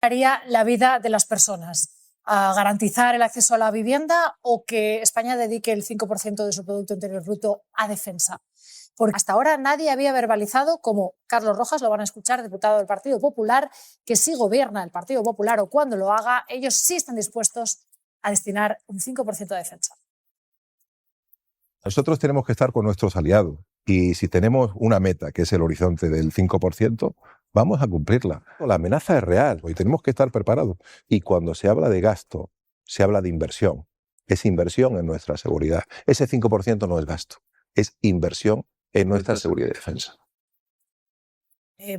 haría la vida de las personas? ¿A garantizar el acceso a la vivienda o que España dedique el 5% de su Producto Interior Bruto a defensa? Porque hasta ahora nadie había verbalizado, como Carlos Rojas, lo van a escuchar, diputado del Partido Popular, que si gobierna el Partido Popular o cuando lo haga, ellos sí están dispuestos a destinar un 5% a defensa. Nosotros tenemos que estar con nuestros aliados y si tenemos una meta, que es el horizonte del 5%, vamos a cumplirla. La amenaza es real y tenemos que estar preparados. Y cuando se habla de gasto, se habla de inversión. Es inversión en nuestra seguridad. Ese 5% no es gasto, es inversión en nuestra seguridad y defensa.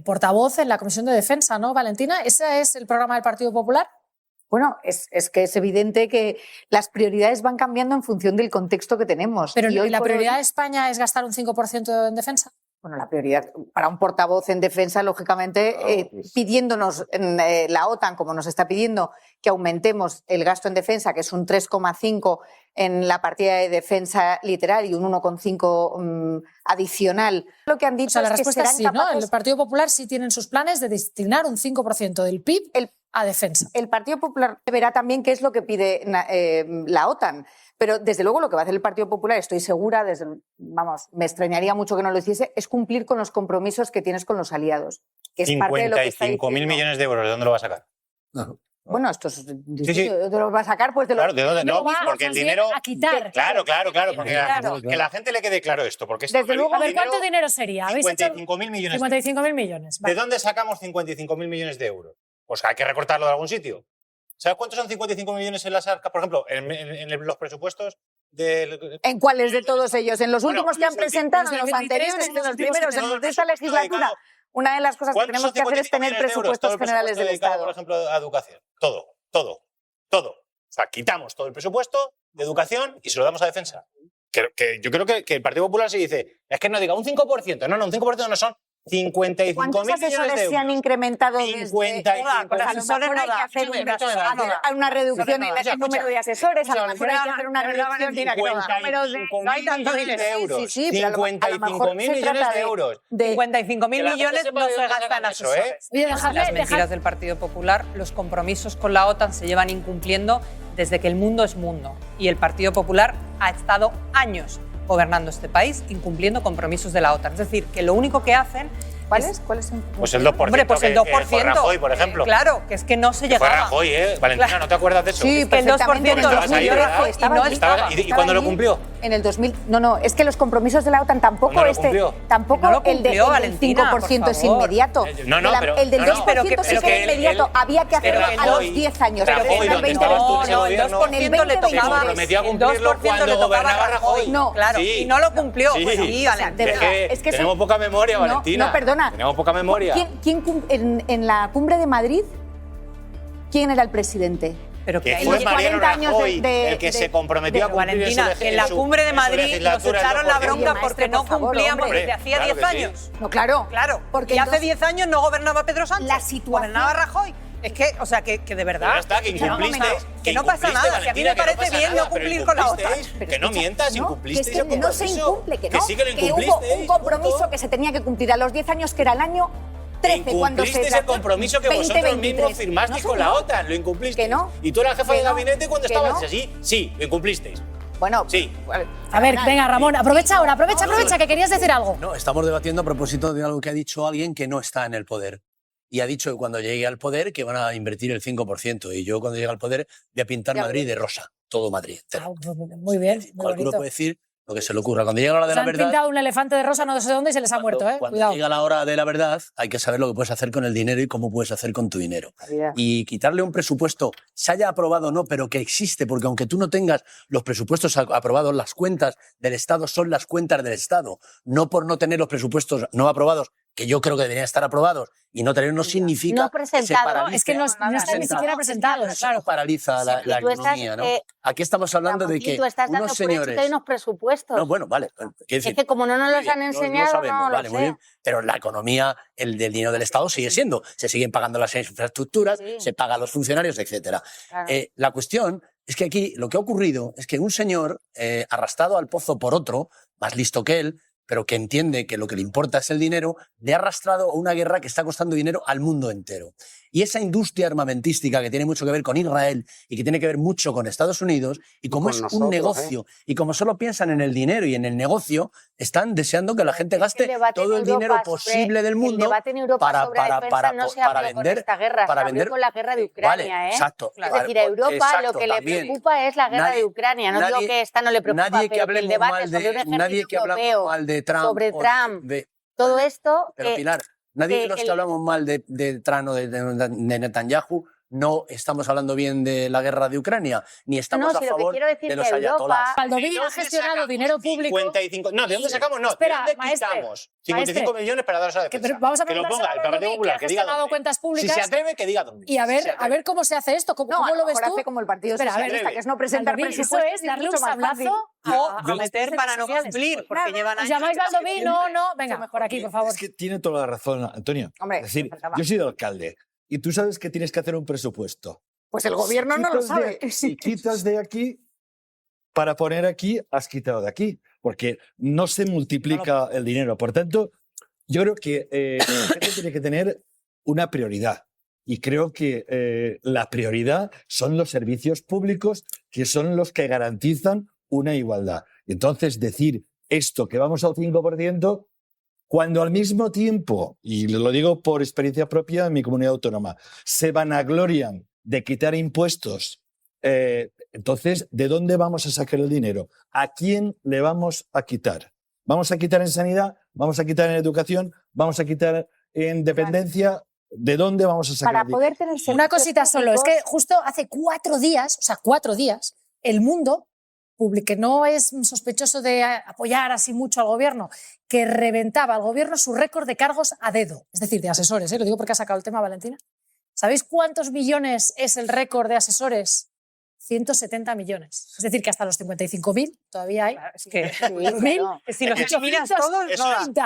Portavoz en la Comisión de Defensa, ¿no, Valentina? ¿Ese es el programa del Partido Popular? Bueno, es que es evidente que las prioridades van cambiando en función del contexto que tenemos. Pero y hoy la prioridad de España es gastar un 5% en defensa. Bueno, la prioridad para un portavoz en defensa, lógicamente, pidiéndonos la OTAN, como nos está pidiendo, que aumentemos el gasto en defensa, que es un 3,5 en la partida de defensa literal y un 1,5 adicional. Lo que han dicho la es que respuesta serán es sí, capaces... ¿no? El Partido Popular sí tiene en sus planes de destinar un 5% del PIB a defensa. El Partido Popular verá también qué es lo que pide la OTAN. Pero, desde luego, lo que va a hacer el Partido Popular, estoy segura, me extrañaría mucho que no lo hiciese, es cumplir con los compromisos que tienes con los aliados. Que es parte de lo que está 55.000 millones de euros, ¿de dónde lo va a sacar? No. Bueno, esto es... Sí. ¿De dónde los va a sacar? Pues de los... Claro, ¿de dónde? No, porque el dinero... A quitar. Claro, porque que la gente le quede claro esto. Porque Desde luego, a ver, ¿cuánto dinero sería? 55.000 millones. 55.000 millones. Vale. ¿De dónde sacamos 55.000 millones de euros? Pues hay que recortarlo de algún sitio. ¿Sabes cuántos son 55 millones en las arcas? Por ejemplo, en los presupuestos del... ¿En cuáles de todos ellos? ¿En los últimos que han presentado? ¿En los 23, anteriores? ¿En los en primeros? ¿En los de esta legislatura? Una de las cosas que tenemos que hacer es tener presupuestos generales del Estado. Por ejemplo, a educación. Todo. O sea, quitamos todo el presupuesto de educación y se lo damos a defensa. Que yo creo que el Partido Popular se dice, es que no diga un 5%. No, un 5% no son 55.000 ¿Cuántos millones de asesores euros. se han incrementado desde... 55. Pues a lo mejor hay que hacer una reducción en el número de asesores, a lo mejor hay que hacer una reducción en el número de... No hay tanto dinero. Sí, pero a lo mejor 55.000 se millones trata de euros. 55.000 millones no se gastan en asesores. Las mentiras del Partido Popular, los compromisos con la OTAN se llevan incumpliendo desde que el mundo es mundo. Y el Partido Popular ha estado años gobernando este país, incumpliendo compromisos de la OTAN. Es decir, que lo único que hacen... ¿Cuáles? Pues el 2%. Hombre, pues el 2%. Que fue Rajoy, por ejemplo. Claro, que es que no se llegaba. Fue Rajoy, Valentina, Claro. ¿no te acuerdas de eso? Sí, que el 2% en el 2000 Rajoy estaba allí. ¿Y cuándo lo cumplió? En el 2000. No, es que los compromisos de la OTAN tampoco ¿Cuándo lo cumplió? tampoco No lo el cumplió, del Valentina, 5% por es favor. inmediato. Pero el del 2% pero sí que era él- inmediato. Había que hacerlo pero a los Rajoy- 10 años. Rajoy, en el ¿dónde estabas tú en ese No, el gobierno? 2% le tocaba. Se comprometió a cumplirlo El 2% cuando le tocaba gobernaba a Rajoy. No, claro, sí. y no lo cumplió. Sí. Bueno, sí, Valentina. de verdad, es que tenemos poca memoria, No, Valentina. no, perdona. Tenemos poca memoria. En la cumbre de Madrid, ¿quién era el presidente? Pero Que hay fue los Mariano 40 años Rajoy de- el que de- se comprometió a cumplir Valentina, en la cumbre de Madrid nos echaron la bronca porque no cumplíamos hombre. desde hacía Claro 10 que sí. años. No, claro. Claro, Porque y hace entonces- 10 años no gobernaba Pedro Sánchez. La situación- Gobernaba Rajoy. Es que, o sea, que de verdad... Ya está, que incumplisteis. Que no pasa nada, que a mí me parece bien no cumplir con la OTAN. Que no mientas, No, incumplisteis que es que el no se compromiso. incumple, que no. sí que lo hubo incumplisteis. un compromiso punto. que se tenía que cumplir a los 10 años, que era el año 13, cuando se Incumplisteis el compromiso que vosotros 2023. mismos firmasteis No, con la señor. OTAN, lo incumplisteis. Que no. Y tú eras jefa Que de no. gabinete cuando Que estabas no. así. Sí, lo incumplisteis. Bueno, Sí. A ver, venga, Ramón, aprovecha ahora, aprovecha, que querías decir algo. No, estamos debatiendo a propósito de algo que ha dicho alguien que no está en el poder. Y ha dicho que cuando llegue al poder que van a invertir el 5%. Y yo cuando llegue al poder voy a pintar Ya Madrid de rosa. Todo Madrid. entero. Muy bien, muy Cualquiera bonito. puede decir lo que se le ocurra. Cuando llega la hora de Se la han verdad... pintado un elefante de rosa no sé dónde y se les ha muerto, Cuando Cuidado. llega la hora de la verdad, hay que saber lo que puedes hacer con el dinero y cómo puedes hacer con tu dinero. Y quitarle un presupuesto, se haya aprobado o no, pero que existe, porque aunque tú no tengas los presupuestos aprobados, las cuentas del Estado son las cuentas del Estado. No por no tener los presupuestos no aprobados, que yo creo que deberían estar aprobados, y no tener no significa No presentados. que se paralice. Es que no están ni siquiera presentados, Eso claro. paraliza la tú estás, economía, ¿no? Aquí estamos hablando de que tú estás dando unos por hecho señores... que hay unos presupuestos. No, bueno, vale. Quiero decir, es que como no nos muy los han bien, enseñado, sabemos, no vale, lo muy sé. bien. Pero la economía, el del dinero del Estado sigue siendo. Se siguen pagando las infraestructuras, Sí. se pagan a los funcionarios, etcétera. Claro. La cuestión es que aquí lo que ha ocurrido es que un señor arrastrado al pozo por otro, más listo que él, pero que entiende que lo que le importa es el dinero, le ha arrastrado a una guerra que está costando dinero al mundo entero. Y esa industria armamentística que tiene mucho que ver con Israel y que tiene que ver mucho con Estados Unidos, y como es un negocio, y como solo piensan en el dinero y en el negocio, están deseando que la gente gaste todo el dinero posible del mundo para vender. Para vender con la guerra de Ucrania, vale, exacto. Es decir, a Europa lo que le preocupa es la guerra de Ucrania. No digo que esta no le preocupa, pero que el debate sobre un ejército europeo, sobre Trump, todo esto... Pero Pilar, nadie de los que hablamos mal de Trump o de Netanyahu no estamos hablando bien de la guerra de Ucrania, ni estamos a favor de los ayatolás. Baldoví ha gestionado dinero público. 55, no, ¿de dónde sacamos? No, espera, ¿de dónde quitamos 55 millones para daros a defensa? Pero vamos a que lo ponga el Partido Popular, que diga dónde. Cuentas públicas, si se atreve, que diga dónde. Y a ver cómo se hace esto, cómo lo ves tú. Hace como el Partido Socialista, que es no presentar presupuestos. Eso es darle un sablazo a meter para no cumplir, porque llevan años. ¿Os llamáis Baldoví? No, venga, por aquí, por favor. Es que tiene toda la razón, Antonio. Hombre, es decir, yo he sido alcalde y tú sabes que tienes que hacer un presupuesto. Pues el gobierno no lo sabe. Si quitas de aquí para poner aquí, has quitado de aquí, porque no se multiplica el dinero. Por tanto, yo creo que la gente tiene que tener una prioridad. Y creo que la prioridad son los servicios públicos, que son los que garantizan una igualdad. Entonces, decir esto, que vamos al 5%, cuando al mismo tiempo, y lo digo por experiencia propia en mi comunidad autónoma, se vanaglorian de quitar impuestos, entonces, ¿de dónde vamos a sacar el dinero? ¿A quién le vamos a quitar? ¿Vamos a quitar en sanidad? ¿Vamos a quitar en educación? ¿Vamos a quitar en dependencia? ¿De dónde vamos a sacar Para el dinero? poder tener Una cosita solo, es que justo hace 4 días, El Mundo, que no es sospechoso de apoyar así mucho al gobierno, que reventaba al gobierno su récord de cargos a dedo, es decir, de asesores, lo digo porque ha sacado el tema Valentina. ¿Sabéis cuántos millones es el récord de asesores? 170 millones. Es decir, que hasta los 55.000 todavía hay. Es que, si los eliminas todos,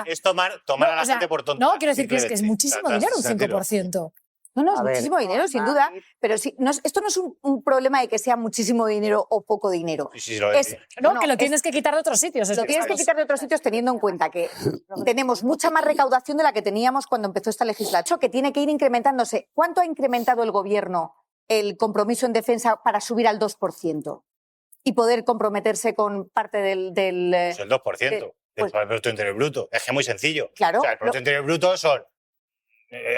es tomar a la gente por tonta. No, quiero decir que es muchísimo dinero, un 5%. No, es muchísimo dinero, sin duda, pero esto no es un problema de que sea muchísimo dinero o poco dinero. Sí, lo es. Que lo tienes que quitar de otros sitios. Lo tienes que quitar de otros sitios teniendo en cuenta que tenemos mucha más recaudación de la que teníamos cuando empezó esta legislatura, que tiene que ir incrementándose. ¿Cuánto ha incrementado el gobierno el compromiso en defensa para subir al 2% y poder comprometerse con parte del Pues el 2% del Producto Interior Bruto. Es que es muy sencillo. Claro. O sea, el Producto Interior Bruto son...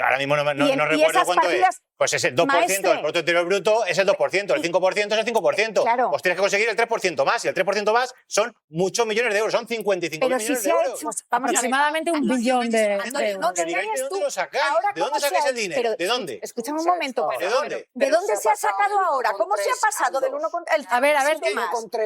ahora mismo no recuerdo cuánto es. Pues es el 2% del Producto Interior Bruto, es el 2%, el 5% es el 5%. Claro. Pues tienes que conseguir el 3% más, y el 3% más son muchos millones de euros, son 55 millones de euros. Aproximadamente 1 billón de euros. ¿De dónde lo sacáis? ¿De dónde sacáis el dinero? ¿De dónde? Escúchame un momento. ¿De dónde? ¿De dónde se ha sacado ahora? ¿Cómo se ha pasado del 1 A ver,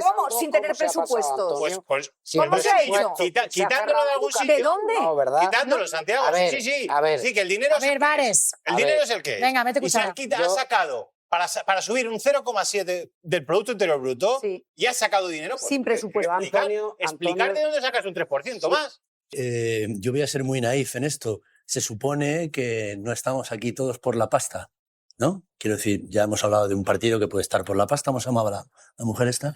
¿cómo? Sin tener presupuestos. Pues ¿cómo se ha hecho? Quitándolo de algún sitio. ¿De dónde? No, ¿verdad? Quitándolo, Santiago. Sí. Sí, que el dinero A ver, Vares. El dinero es el que es. Venga, mete Y se cuchara. ha sacado para subir un 0,7 del Producto Interior Bruto, Sí. y has sacado dinero. Pues, Sin presupuesto. explicar de dónde sacas un 3% más. Yo voy a ser muy naif en esto. Se supone que no estamos aquí todos por la pasta, ¿no? Quiero decir, ya hemos hablado de un partido que puede estar por la pasta. ¿Cómo se llamaba la mujer esta?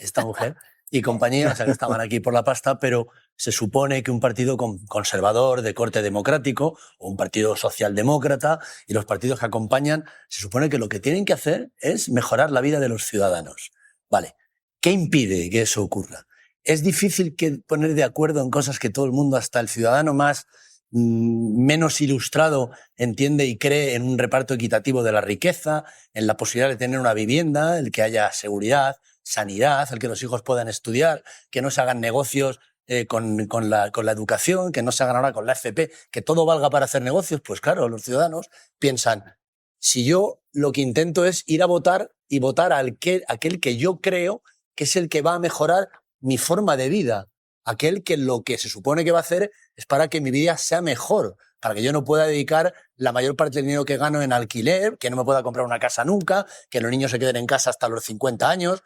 Esta mujer y compañía, o sea, que estaban aquí por la pasta, pero se supone que un partido conservador de corte democrático o un partido socialdemócrata y los partidos que acompañan, se supone que lo que tienen que hacer es mejorar la vida de los ciudadanos. Vale, ¿qué impide que eso ocurra? Es difícil poner de acuerdo en cosas que todo el mundo, hasta el ciudadano menos ilustrado, entiende y cree en un reparto equitativo de la riqueza, en la posibilidad de tener una vivienda, el que haya seguridad, sanidad, el que los hijos puedan estudiar, que no se hagan negocios con la educación, que no se hagan ahora con la FP, que todo valga para hacer negocios. Pues claro, los ciudadanos piensan, si yo lo que intento es ir a votar y votar a aquel que yo creo que es el que va a mejorar mi forma de vida, aquel que lo que se supone que va a hacer es para que mi vida sea mejor, para que yo no pueda dedicar la mayor parte del dinero que gano en alquiler, que no me pueda comprar una casa nunca, que los niños se queden en casa hasta los 50 años.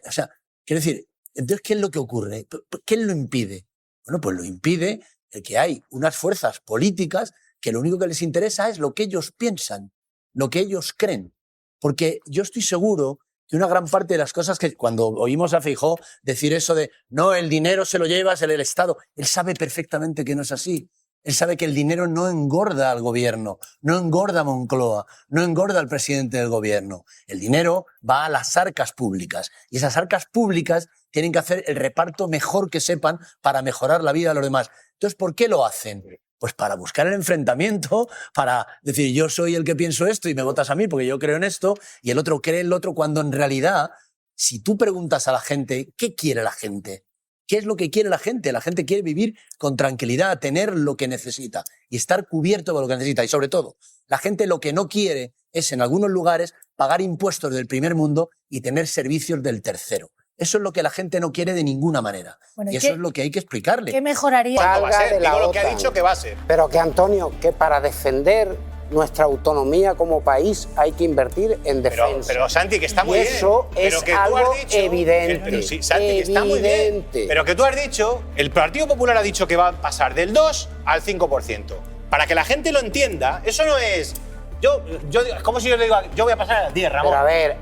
O sea, quiero decir, entonces, ¿qué es lo que ocurre? ¿Qué lo impide? Bueno, pues lo impide el que hay unas fuerzas políticas que lo único que les interesa es lo que ellos piensan, lo que ellos creen. Porque yo estoy seguro que una gran parte de las cosas que cuando oímos a Feijóo decir eso de no, el dinero se lo lleva el Estado, él sabe perfectamente que no es así. Él sabe que el dinero no engorda al gobierno, no engorda a Moncloa, no engorda al presidente del gobierno. El dinero va a las arcas públicas y esas arcas públicas tienen que hacer el reparto mejor que sepan para mejorar la vida de los demás. Entonces, ¿por qué lo hacen? Pues para buscar el enfrentamiento, para decir yo soy el que pienso esto y me votas a mí porque yo creo en esto y el otro cree en lo otro, cuando en realidad, si tú preguntas a la gente, ¿qué quiere la gente? ¿Qué es lo que quiere la gente? La gente quiere vivir con tranquilidad, tener lo que necesita y estar cubierto de lo que necesita. Y sobre todo, la gente lo que no quiere es, en algunos lugares, pagar impuestos del primer mundo y tener servicios del tercero. Eso es lo que la gente no quiere de ninguna manera. Bueno, y eso es lo que hay que explicarle. ¿Qué mejoraría? ¿Cuándo va a ser? de la Digo lo que ha OTAN. dicho que va a ser. Pero que, Antonio, que para defender nuestra autonomía como país hay que invertir en defensa. Pero Santi, que está muy y bien. eso Pero es que tú algo has dicho, evidente. Pero sí, Santi, que está muy bien. Evidente. Pero que tú has dicho, el Partido Popular ha dicho que va a pasar del 2 al 5%. Para que la gente lo entienda, eso no es... es como si yo le digo, yo voy a pasar al 10, Ramón. Pero a ver,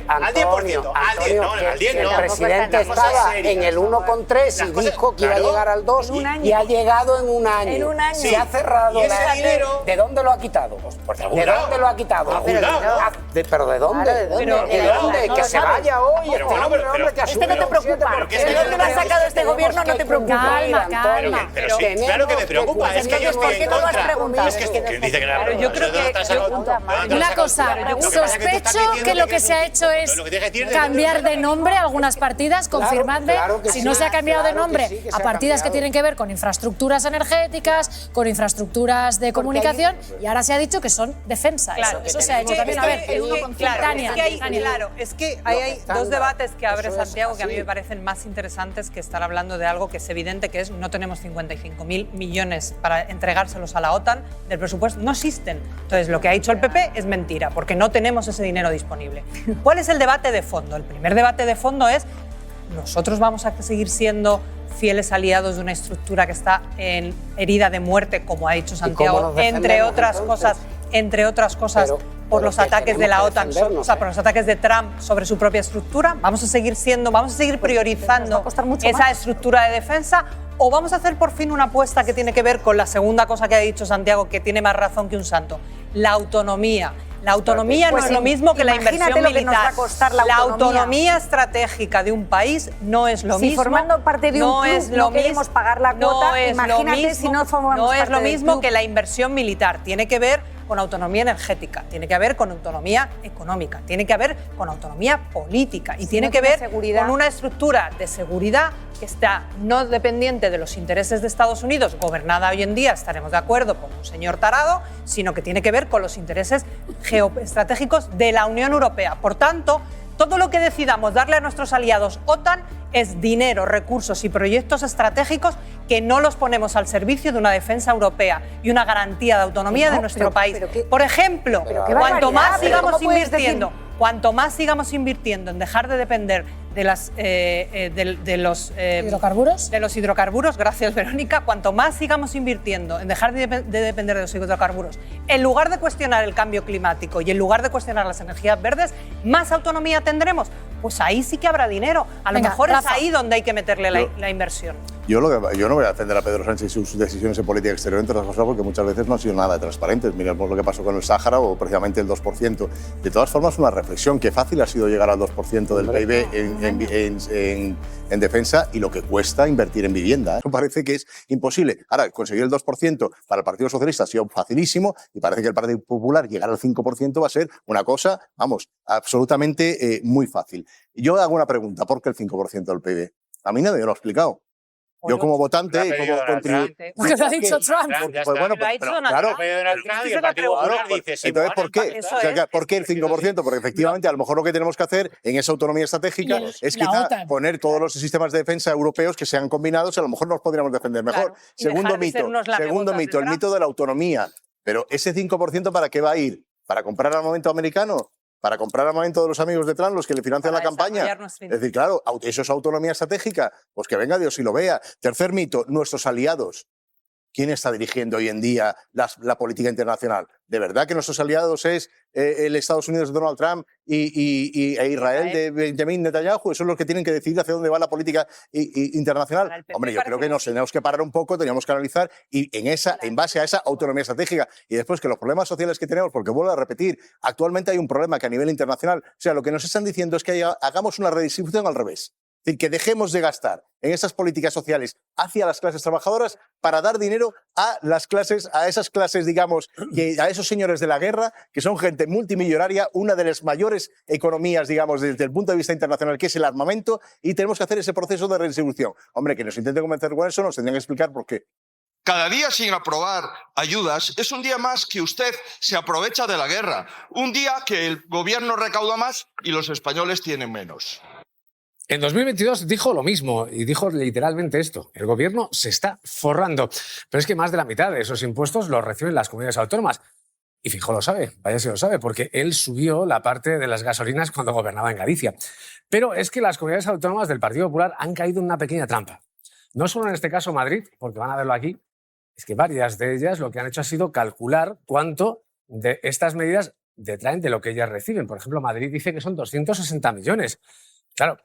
al 10%. Al 10, no, al 10 que no. el presidente Las cosas estaba serias. en el 1,3 y dijo que iba a llegar al 2 y ha llegado en un año. En un año. Se ha cerrado. Y ese dinero- ¿De dónde lo ha quitado? Pues de algún ¿De lado. dónde lo ha quitado? De algún lado. ¿Pero de dónde? Claro, ¿de dónde? ¿De dónde? No Que lo se sabes. vaya hoy Pero este bueno, hombre, pero- hombre, que Este no te asume preocupa. un Porque 7%. ¿de dónde lo has sacado este gobierno? No te preocupa. Calma, calma. Pero sí, claro que me preocupa. Es que yo estoy en no lo has contra. preguntado? Es que dice que no Claro, yo creo que Una cosa, sospecho que lo que se ha hecho es cambiar de nombre a algunas partidas, confirmadme claro que si sí, no se ha cambiado de claro que nombre sí, que se a ha partidas que cambiado. tienen que ver con infraestructuras energéticas, con infraestructuras de comunicación, y ahora se ha dicho que son defensa. Claro, Eso se ha hecho también. A ver, Tania, es que hay dos debates que abre Eso es Santiago que a mí así. me parecen más interesantes que estar hablando de algo que es evidente, que es no tenemos 55.000 millones para entregárselos a la OTAN del presupuesto, no existen. Entonces, lo que ha dicho el PP es mentira, porque no tenemos ese dinero disponible. ¿Cuál es el debate de fondo? El primer debate de fondo es, ¿nosotros vamos a seguir siendo fieles aliados de una estructura que está en herida de muerte, como ha dicho Santiago, nos defendemos, entre otras cosas, Pero por los que ataques de la tenemos que OTAN, defendernos, o sea, por los ataques de Trump sobre su propia estructura? ¿Vamos a seguir priorizando esa estructura de defensa? ¿O vamos a hacer por fin una apuesta que tiene que ver con la segunda cosa que ha dicho Santiago, que tiene más razón que un santo? La autonomía. La autonomía Pues no es lo mismo que la imagínate inversión lo que nos va a militar. costar la La autonomía. autonomía estratégica de un país no es lo Si mismo. formando parte de un no club es no lo queremos mismo, pagar la cuota, no es lo imagínate mismo, si no formamos no es parte lo del mismo club. que la inversión militar. Tiene que ver con autonomía energética, tiene que ver con autonomía económica, tiene que ver con autonomía política y tiene no que tiene ver seguridad. con una estructura de seguridad que está no dependiente de los intereses de Estados Unidos, gobernada hoy en día, estaremos de acuerdo, por un señor tarado, sino que tiene que ver con los intereses geoestratégicos de la Unión Europea. Por tanto, todo lo que decidamos darle a nuestros aliados OTAN es dinero, recursos y proyectos estratégicos que no los ponemos al servicio de una defensa europea y una garantía de autonomía de nuestro país. Por ejemplo, qué cuanto más barbaridad, sigamos ¿cómo puedes invirtiendo, cuanto más sigamos invirtiendo en dejar de depender de los ¿hidrocarburos? de los hidrocarburos, gracias Verónica, cuanto más sigamos invirtiendo en dejar de depender de los hidrocarburos, en lugar de cuestionar el cambio climático y en lugar de cuestionar las energías verdes, más autonomía tendremos. Pues ahí sí que habrá dinero. A lo Venga, mejor Rafa. es ahí donde hay que meterle la inversión. Yo no voy a defender a Pedro Sánchez y sus decisiones en política exterior, entre otras cosas, porque muchas veces no han sido nada transparentes. Miremos lo que pasó con el Sáhara o precisamente el 2%. De todas formas, una reflexión, qué fácil ha sido llegar al 2% del PIB en defensa y lo que cuesta invertir en vivienda. Me parece que es imposible. Ahora, conseguir el 2% para el Partido Socialista ha sido facilísimo y parece que el Partido Popular llegar al 5% va a ser una cosa, vamos, absolutamente muy fácil. Yo hago una pregunta, ¿por qué el 5% del PIB? A mí nadie me lo ha explicado. Yo como votante y como contribuyente. Porque lo ha dicho Trump. Pues bueno, Lo ha dicho pero Donald claro, Trump. Y el Partido Popular pues, dice, sí, entonces, bueno, ¿por qué? eso O sea, es. ¿por qué el 5%? Porque efectivamente a lo mejor lo que tenemos que hacer en esa autonomía estratégica es la quizá OTAN. poner todos los sistemas de defensa europeos que sean combinados y a lo mejor nos podríamos defender mejor. Claro, y dejar de ser unos Segundo lamebotas mito, de el Trump. mito de la autonomía. Pero ese 5% ¿para qué va a ir? ¿Para comprar armamento americano? ¿Para comprar armamento de los amigos de Trump, los que le financian Para la campaña? desarrollar nuestra Es decir, claro, eso es autonomía estratégica. Pues que venga Dios y lo vea. Tercer mito, nuestros aliados. ¿Quién está dirigiendo hoy en día la política internacional? ¿De verdad que nuestros aliados es el Estados Unidos de Donald Trump e Israel de Benjamin Netanyahu? ¿Esos son los que tienen que decidir hacia dónde va la política internacional? Hombre, yo creo que nos tenemos que parar un poco, teníamos que analizar y en base a esa autonomía estratégica y después que los problemas sociales que tenemos, porque vuelvo a repetir, actualmente hay un problema que a nivel internacional, o sea, lo que nos están diciendo es que hagamos una redistribución al revés. Es decir, que dejemos de gastar en esas políticas sociales hacia las clases trabajadoras para dar dinero a esas clases, digamos, a esos señores de la guerra, que son gente multimillonaria, una de las mayores economías, digamos, desde el punto de vista internacional, que es el armamento, y tenemos que hacer ese proceso de redistribución. Hombre, que nos intenten convencer con eso, nos tendrían que explicar por qué. Cada día sin aprobar ayudas es un día más que usted se aprovecha de la guerra, un día que el gobierno recauda más y los españoles tienen menos. En 2022 dijo lo mismo y dijo literalmente esto. El gobierno se está forrando. Pero es que más de la mitad de esos impuestos los reciben las comunidades autónomas. Y Feijóo lo sabe, vaya si lo sabe, porque él subió la parte de las gasolinas cuando gobernaba en Galicia. Pero es que las comunidades autónomas del Partido Popular han caído en una pequeña trampa. No solo en este caso Madrid, porque van a verlo aquí, es que varias de ellas lo que han hecho ha sido calcular cuánto de estas medidas detraen de lo que ellas reciben. Por ejemplo, Madrid dice que son 260 millones. Claro,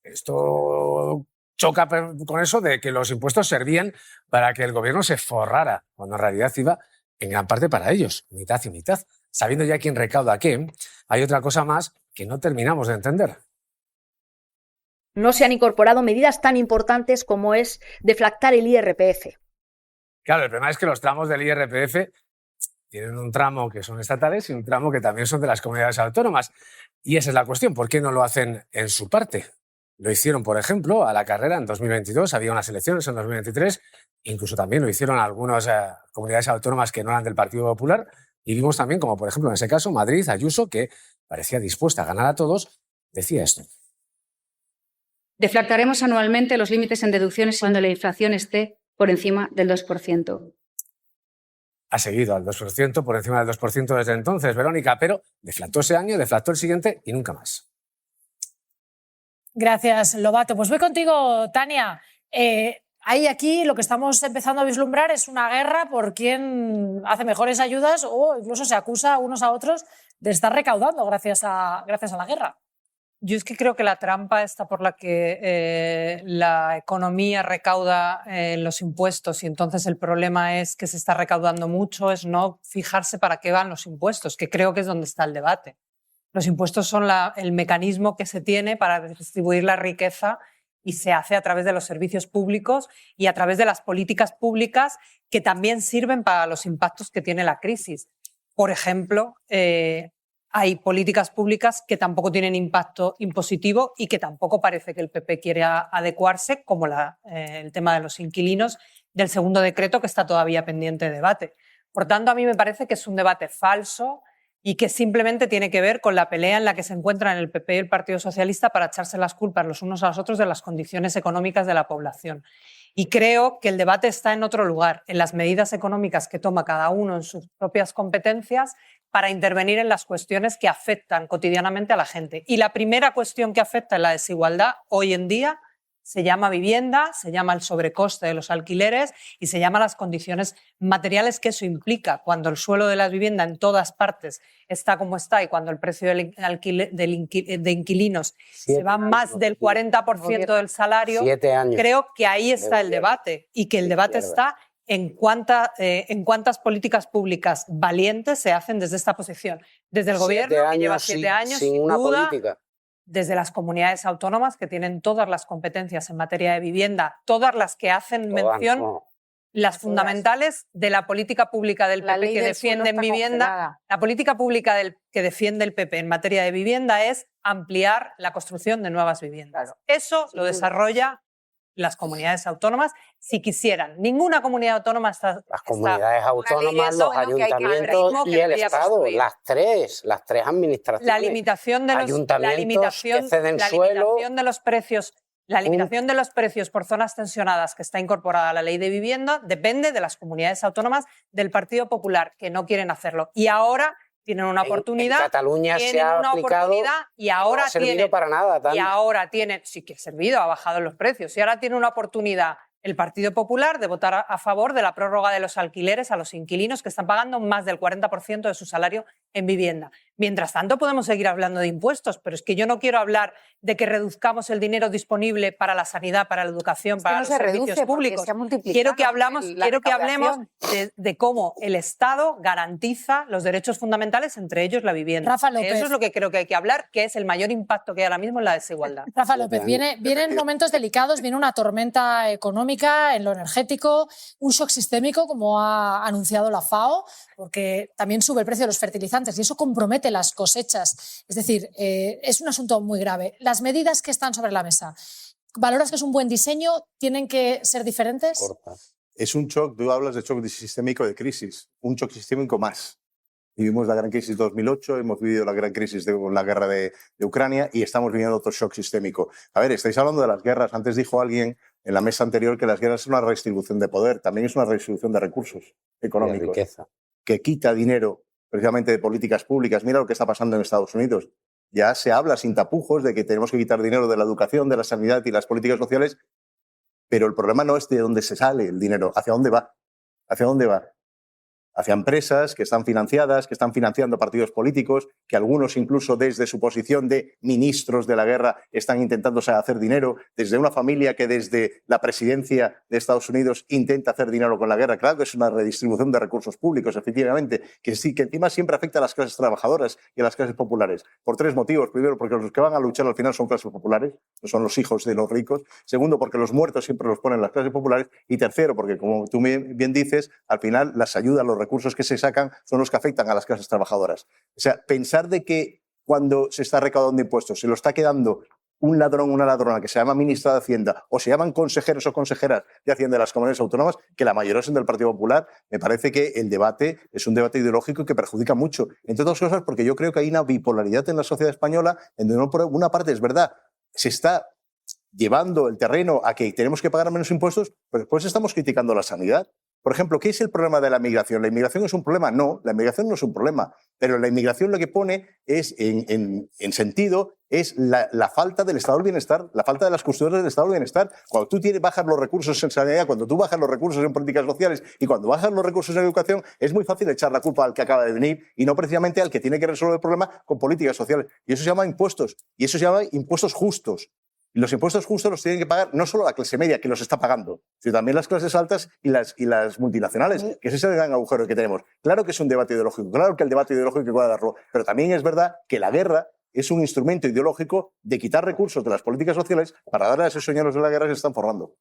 esto choca con eso de que los impuestos servían para que el gobierno se forrara, cuando en realidad iba en gran parte para ellos, mitad y mitad. Sabiendo ya quién recauda qué, hay otra cosa más que no terminamos de entender. No se han incorporado medidas tan importantes como es deflactar el IRPF. Claro, el problema es que los tramos del IRPF tienen un tramo que son estatales y un tramo que también son de las comunidades autónomas. Y esa es la cuestión, ¿por qué no lo hacen en su parte? Lo hicieron, por ejemplo, a la carrera en 2022, había unas elecciones en 2023, incluso también lo hicieron algunas comunidades autónomas que no eran del Partido Popular, y vimos también, como por ejemplo en ese caso, Madrid, Ayuso, que parecía dispuesta a ganar a todos, decía esto. Deflactaremos anualmente los límites en deducciones cuando la inflación esté por encima del 2%. Ha seguido al 2%, por encima del 2% desde entonces, Verónica, pero deflactó ese año, deflactó el siguiente y nunca más. Gracias, Lobato. Pues voy contigo, Tania. Ahí aquí lo que estamos empezando a vislumbrar es una guerra por quién hace mejores ayudas o incluso se acusa unos a otros de estar recaudando gracias a la guerra. Yo es que creo que la trampa está por la que la economía recauda los impuestos y entonces el problema es que se está recaudando mucho, es no fijarse para qué van los impuestos, que creo que es donde está el debate. Los impuestos son el mecanismo que se tiene para distribuir la riqueza y se hace a través de los servicios públicos y a través de las políticas públicas que también sirven para los impactos que tiene la crisis. Por ejemplo, hay políticas públicas que tampoco tienen impacto impositivo y que tampoco parece que el PP quiere adecuarse, como el tema de los inquilinos del segundo decreto que está todavía pendiente de debate. Por tanto, a mí me parece que es un debate falso y que simplemente tiene que ver con la pelea en la que se encuentran el PP y el Partido Socialista para echarse las culpas los unos a los otros de las condiciones económicas de la población. Y creo que el debate está en otro lugar, en las medidas económicas que toma cada uno en sus propias competencias para intervenir en las cuestiones que afectan cotidianamente a la gente. Y la primera cuestión que afecta es la desigualdad hoy en día. Se llama vivienda, se llama el sobrecoste de los alquileres y se llama las condiciones materiales que eso implica. Cuando el suelo de la vivienda en todas partes está como está y cuando el precio de inquilinos se va más del 40% del salario, creo que ahí está el debate y que el debate está en cuántas políticas públicas valientes se hacen desde esta posición. Desde el gobierno, que lleva 7 años, sin duda, desde las comunidades autónomas, que tienen todas las competencias en materia de vivienda, todas las que hacen mención, las fundamentales de la política pública del PP que defiende en vivienda. La política pública que defiende el PP en materia de vivienda es ampliar la construcción de nuevas viviendas. Eso lo desarrolla las comunidades autónomas si quisieran. Ninguna comunidad autónoma está... Las comunidades autónomas, los ayuntamientos y el Estado, las tres administraciones. La limitación de los precios, la limitación de los precios por zonas tensionadas que está incorporada a la ley de vivienda depende de las comunidades autónomas del Partido Popular, que no quieren hacerlo. Y ahora tienen una oportunidad. En Cataluña se ha aplicado y ahora no ha servido para nada. Y ahora tienen, sí que ha servido, ha bajado los precios. Y ahora tienen una oportunidad el Partido Popular de votar a favor de la prórroga de los alquileres a los inquilinos que están pagando más del 40% de su salario en vivienda. Mientras tanto, podemos seguir hablando de impuestos, pero es que yo no quiero hablar de que reduzcamos el dinero disponible para la sanidad, para la educación, para los servicios públicos. Quiero que hablemos de cómo el Estado garantiza los derechos fundamentales, entre ellos la vivienda. Rafa López. Eso es lo que creo que hay que hablar, que es el mayor impacto que hay ahora mismo en la desigualdad. Rafa López, vienen momentos delicados, viene una tormenta económica en lo energético, un shock sistémico, como ha anunciado la FAO, porque también sube el precio de los fertilizantes y eso compromete las cosechas. Es decir, es un asunto muy grave. Las medidas que están sobre la mesa, ¿valoras que es un buen diseño? ¿Tienen que ser diferentes? Es un shock, tú hablas de shock sistémico de crisis, un shock sistémico más. Vivimos la gran crisis de 2008, hemos vivido la gran crisis de la guerra de Ucrania y estamos viviendo otro shock sistémico. A ver, estáis hablando de las guerras. Antes dijo alguien en la mesa anterior que las guerras son una redistribución de poder, también es una redistribución de recursos económicos. De riqueza. Que quita dinero precisamente de políticas públicas. Mira lo que está pasando en Estados Unidos. Ya se habla sin tapujos de que tenemos que quitar dinero de la educación, de la sanidad y las políticas sociales, pero el problema no es de dónde se sale el dinero, hacia dónde va. ¿Hacia dónde va? Hacia empresas que están financiadas, que están financiando partidos políticos, que algunos incluso desde su posición de ministros de la guerra están intentando hacer dinero, desde una familia que desde la presidencia de Estados Unidos intenta hacer dinero con la guerra. Claro que es una redistribución de recursos públicos, efectivamente, que sí, que encima siempre afecta a las clases trabajadoras y a las clases populares, por tres motivos. Primero, porque los que van a luchar al final son clases populares, no son los hijos de los ricos. Segundo, porque los muertos siempre los ponen las clases populares. Y tercero, porque como tú bien dices, al final las ayudas, los recursos que se sacan son los que afectan a las clases trabajadoras. O sea, pensar de que cuando se está recaudando impuestos se lo está quedando un ladrón o una ladrona que se llama ministra de Hacienda o se llaman consejeros o consejeras de Hacienda de las comunidades autónomas, que la mayoría son del Partido Popular, me parece que el debate es un debate ideológico que perjudica mucho. Entre otras cosas porque yo creo que hay una bipolaridad en la sociedad española en donde por una parte es verdad, se está llevando el terreno a que tenemos que pagar menos impuestos, pero después estamos criticando la sanidad. Por ejemplo, ¿qué es el problema de la migración? ¿La inmigración es un problema? No, la inmigración no es un problema. Pero la inmigración lo que pone es, en sentido, es la falta del estado del bienestar, la falta de las custodias del estado del bienestar. Cuando tú bajas los recursos en sanidad, cuando tú bajas los recursos en políticas sociales y cuando bajas los recursos en educación, es muy fácil echar la culpa al que acaba de venir y no precisamente al que tiene que resolver el problema con políticas sociales. Y eso se llama impuestos. Y eso se llama impuestos justos. Y los impuestos justos los tienen que pagar no solo la clase media, que los está pagando, sino también las clases altas y las multinacionales, que ese es el gran agujero que tenemos. Claro que es un debate ideológico, claro que el debate ideológico hay que darlo, pero también es verdad que la guerra es un instrumento ideológico de quitar recursos de las políticas sociales para darle a esos señores de la guerra que se están forrando.